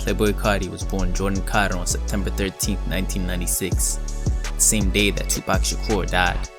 Playboi Carti was born Jordan Carter on September 13, 1996, the same day that Tupac Shakur died.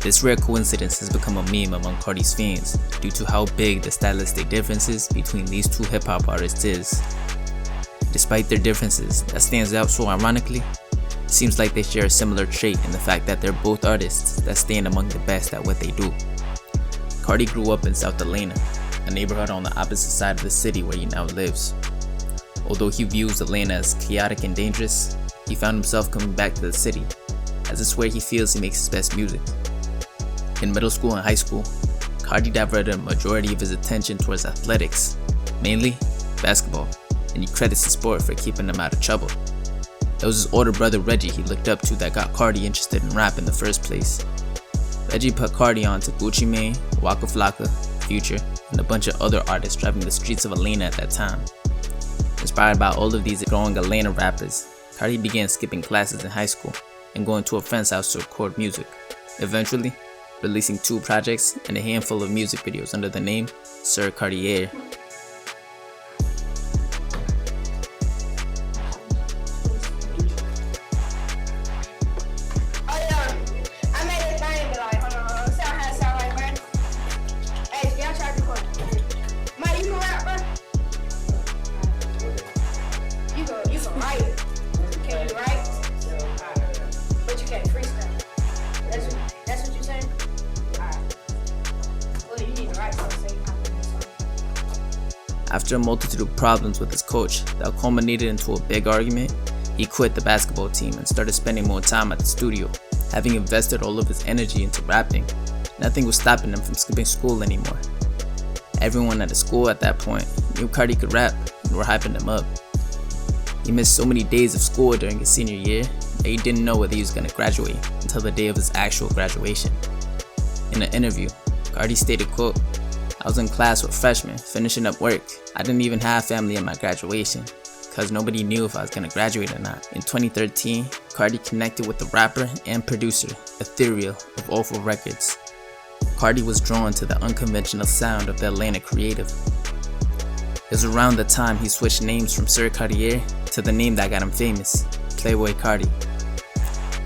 This rare coincidence has become a meme among Carti's fans due to how big the stylistic differences between these two hip-hop artists is. Despite their differences, that stands out so ironically, seems like they share a similar trait in the fact that they're both artists that stand among the best at what they do. Carti grew up in South Atlanta, a neighborhood on the opposite side of the city where he now lives. Although he views Atlanta as chaotic and dangerous, he found himself coming back to the city, as it's where he feels he makes his best music. In middle school and high school, Carti diverted a majority of his attention towards athletics, mainly basketball, and he credits the sport for keeping him out of trouble. It was his older brother Reggie he looked up to that got Carti interested in rap in the first place. Reggie put Carti on to Gucci Mane, Waka Flocka, Future, and a bunch of other artists driving the streets of Atlanta at that time. Inspired by all of these growing Atlanta rappers, Carti began skipping classes in high school and going to a friend's house to record music, eventually releasing 2 projects and a handful of music videos under the name Sir Cartier. After a multitude of problems with his coach that culminated into a big argument, he quit the basketball team and started spending more time at the studio. Having invested all of his energy into rapping, nothing was stopping him from skipping school anymore. Everyone at the school at that point knew Carti could rap and were hyping him up. He missed so many days of school during his senior year that he didn't know whether he was going to graduate until the day of his actual graduation. In an interview, Carti stated, quote, "I was in class with freshmen, finishing up work. I didn't even have family at my graduation, cause nobody knew if I was gonna graduate or not." In 2013, Carti connected with the rapper and producer, Ethereal of Awful Records. Carti was drawn to the unconventional sound of the Atlanta creative. It was around the time he switched names from Sir Cartier to the name that got him famous, Playboi Carti.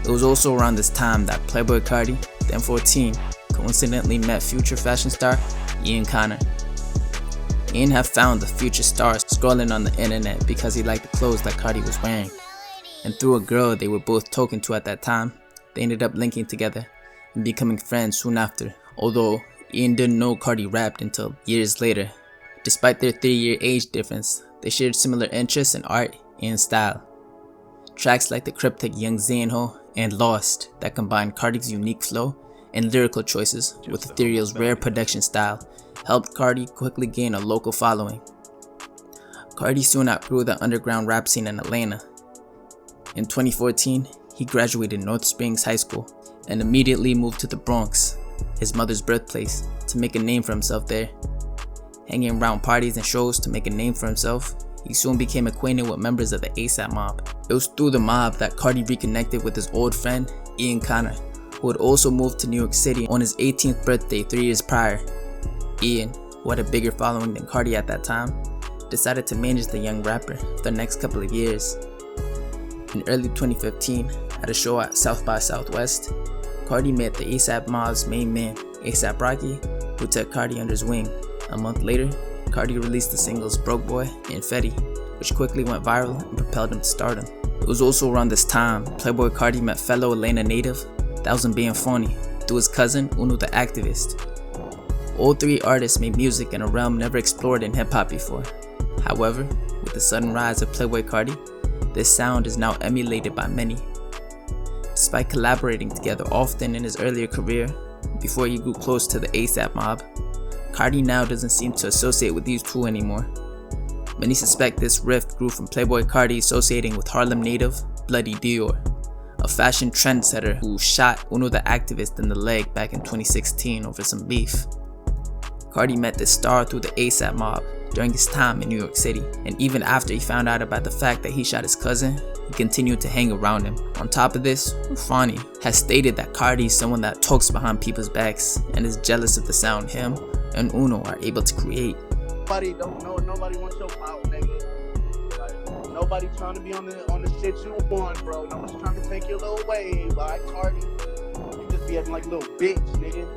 It was also around this time that Playboi Carti, then 14, coincidentally met future fashion star Ian Connor. Ian had found the future star scrolling on the internet because he liked the clothes that Carti was wearing. And through a girl they were both talking to at that time, they ended up linking together and becoming friends soon after, although Ian didn't know Carti rapped until years later. Despite their 3-year age difference, they shared similar interests in art and style. Tracks like the cryptic Young Zanho and Lost that combined Carti's unique flow and lyrical choices with Ethereal's rare production style helped Carti quickly gain a local following. Carti soon outgrew the underground rap scene in Atlanta. In 2014, he graduated North Springs High School and immediately moved to the Bronx, his mother's birthplace, to make a name for himself there. Hanging around parties and shows to make a name for himself, he soon became acquainted with members of the ASAP mob. It was through the mob that Carti reconnected with his old friend, Ian Connor, who had also moved to New York City on his 18th birthday 3 years prior. Ian, who had a bigger following than Carti at that time, decided to manage the young rapper for the next couple of years. In early 2015, at a show at South by Southwest, Carti met the ASAP mob's main man, ASAP Rocky, who took Carti under his wing. A month later, Carti released the singles Broke Boy and Fetty, which quickly went viral and propelled him to stardom. It was also around this time Playboi Carti met fellow Atlanta native Thousand Being Phony through his cousin Uno the Activist. All 3 artists made music in a realm never explored in hip-hop before. However, with the sudden rise of Playboi Carti, this sound is now emulated by many. Despite collaborating together often in his earlier career, before he grew close to the ASAP mob, Carti now doesn't seem to associate with these two anymore. Many suspect this rift grew from Playboi Carti associating with Harlem native Bloody Dior, a fashion trendsetter who shot Uno the Activist in the leg back in 2016 over some beef. Carti met this star through the ASAP mob during his time in New York City, and even after he found out about the fact that he shot his cousin, he continued to hang around him. On top of this, Fani has stated that Carti is someone that talks behind people's backs and is jealous of the sound him and Uno are able to create. Nobody don't know, nobody wants your power, nigga. Like, nobody trying to be on the shit you want, bro. No one's trying to take your little wave, alright, Carti? You just be acting like a little bitch, nigga.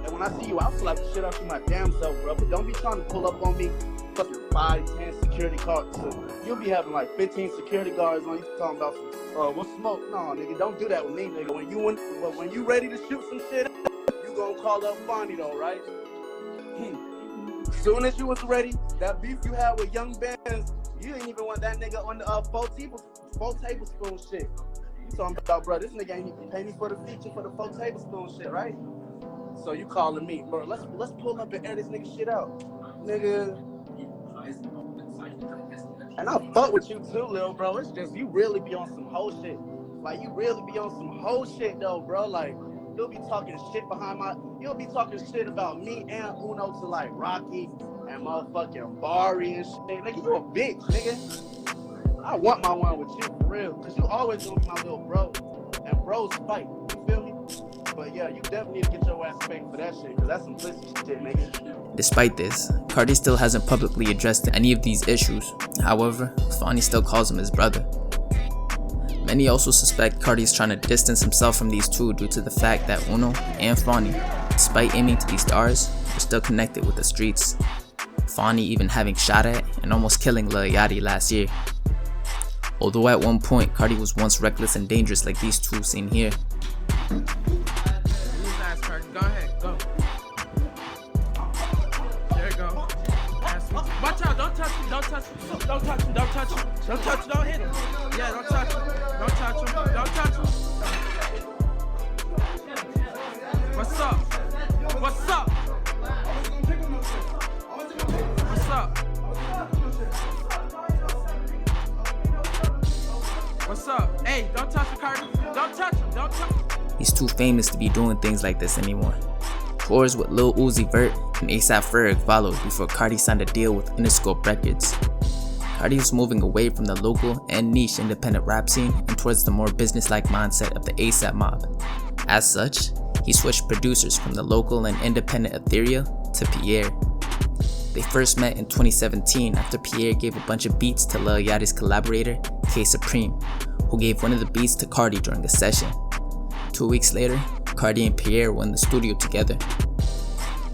And when I see you, I'll slap the shit out you my damn self, bro. But don't be trying to pull up on me, fucking 5, 10 security guards. So you'll be having like 15 security guards on you talking about some, what's smoke? No, nigga, don't do that with me, nigga. When you ready to shoot some shit, you gonna call up Fonny though, right? Soon as you was ready, that beef you had with Young Bands, you didn't even want that nigga on the 4 tablespoon shit. You talking about, bro, this nigga ain't even pay me for the feature for the 4 tablespoon shit, right? So you calling me, bro? Let's pull up and air this nigga shit out, nigga. And I fuck with you too, little bro. It's just you really be on some whole shit. Like you really be on some whole shit though, bro. Like you'll be talking shit you'll be talking shit about me and Uno to like Rocky and motherfucking Bari and shit. Nigga, you a bitch, nigga. I want my one with you for real, cause you always gonna be my little bro. And bros fight. You feel me? But yeah, you definitely need to get your ass spanked for that shit, cause that's some pussy shit, nigga. Despite this, Carti still hasn't publicly addressed any of these issues. However, Fonny still calls him his brother. Many also suspect Carti is trying to distance himself from these two due to the fact that Uno and Fonny, despite aiming to be stars, are still connected with the streets. Fonny even having shot at and almost killing Lil Yachty last year. Although at one point Carti was once reckless and dangerous like these two seen here. Go ahead, go. There you go. Watch out, don't touch him, don't touch him, don't touch him, don't touch him, don't touch him, don't hit him. Yeah, don't touch him, don't touch him, don't touch him. What's up? What's up? What's up? What's up? Hey, don't touch him, Carti. Don't touch him, don't touch him. He's too famous to be doing things like this anymore. Tours with Lil Uzi Vert and A$AP Ferg followed before Carti signed a deal with Interscope Records. Carti was moving away from the local and niche independent rap scene and towards the more business-like mindset of the A$AP mob. As such, he switched producers from the local and independent Etheria to Pierre. They first met in 2017 after Pierre gave a bunch of beats to Lil Yachty's collaborator, K Supreme, who gave one of the beats to Carti during a session. 2 weeks later, Carti and Pierre were in the studio together.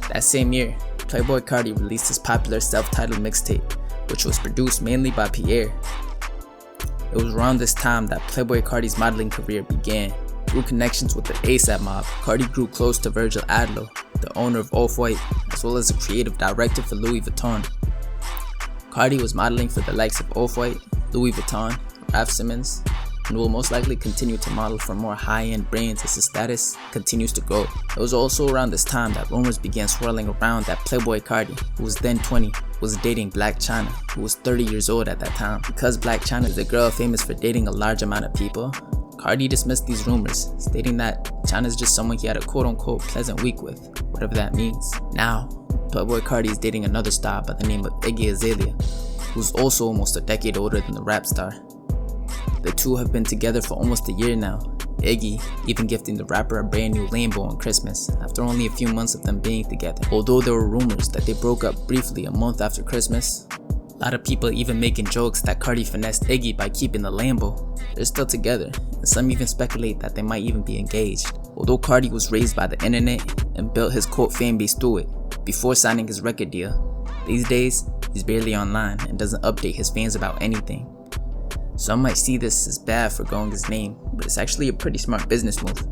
That same year, Playboi Carti released his popular self-titled mixtape, which was produced mainly by Pierre. It was around this time that Playboi Carti's modeling career began. Through connections with the A$AP mob, Carti grew close to Virgil Abloh, the owner of Off-White, as well as a creative director for Louis Vuitton. Carti was modeling for the likes of Off-White, Louis Vuitton, Raf Simons, and will most likely continue to model for more high-end brands as his status continues to grow. It was also around this time that rumors began swirling around that Playboi Carti, who was then 20, was dating Blac Chyna, who was 30 years old at that time. Because Blac Chyna is a girl famous for dating a large amount of people, Carti dismissed these rumors, stating that Chyna is just someone he had a quote-unquote pleasant week with, whatever that means. Now, Playboi Carti is dating another star by the name of Iggy Azalea, who's also almost a decade older than the rap star. The two have been together for almost a year now, Iggy even gifting the rapper a brand new Lambo on Christmas after only a few months of them being together. Although there were rumors that they broke up briefly a month after Christmas, a lot of people even making jokes that Carti finessed Iggy by keeping the Lambo. They're still together, and some even speculate that they might even be engaged. Although Carti was raised by the internet and built his quote fan base through it before signing his record deal, these days he's barely online and doesn't update his fans about anything. Some might see this as bad for growing his name, but it's actually a pretty smart business move.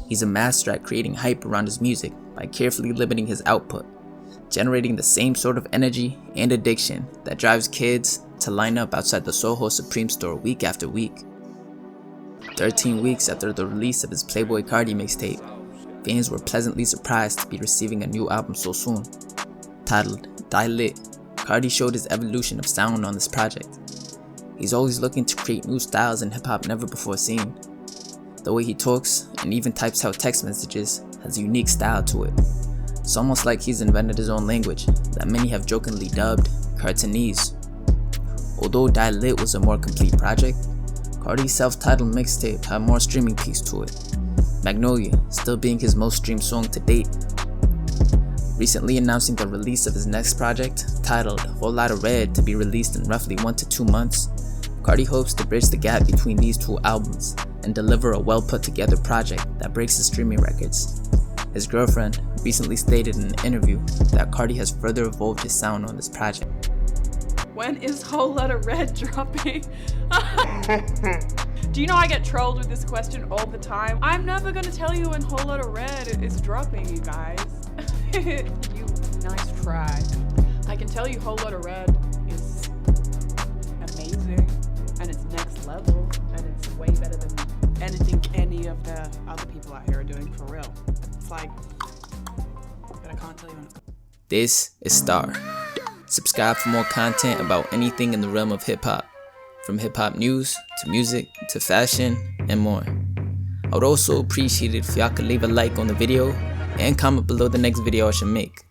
He's a master at creating hype around his music by carefully limiting his output, generating the same sort of energy and addiction that drives kids to line up outside the Soho Supreme store week after week. 13 weeks after the release of his Playboi Carti mixtape, fans were pleasantly surprised to be receiving a new album so soon. Titled Die Lit, Carti showed his evolution of sound on this project. He's always looking to create new styles in hip-hop never before seen. The way he talks and even types out text messages has a unique style to it. It's almost like he's invented his own language that many have jokingly dubbed Cartonese. Although Die Lit was a more complete project, Carti's self-titled mixtape had more streaming peaks to it, Magnolia still being his most streamed song to date. Recently announcing the release of his next project, titled Whole Lotta Red, to be released in roughly 1 to 2 months, Carti hopes to bridge the gap between these two albums and deliver a well put together project that breaks the streaming records. His girlfriend recently stated in an interview that Carti has further evolved his sound on this project. When is Whole Lotta Red dropping? Do you know I get trolled with this question all the time? I'm never gonna tell you when Whole Lotta Red is dropping, you guys. You nice try. I can tell you Whole Lotta Red is amazing, and it's next level, and it's way better than anything any of the other people out here are doing, for real. It's like, but I can't tell you when it's. This is Star. Subscribe for more content about anything in the realm of hip-hop, from hip-hop news to music to fashion and more. I would also appreciate it if y'all could leave a like on the video and comment below the next video I should make.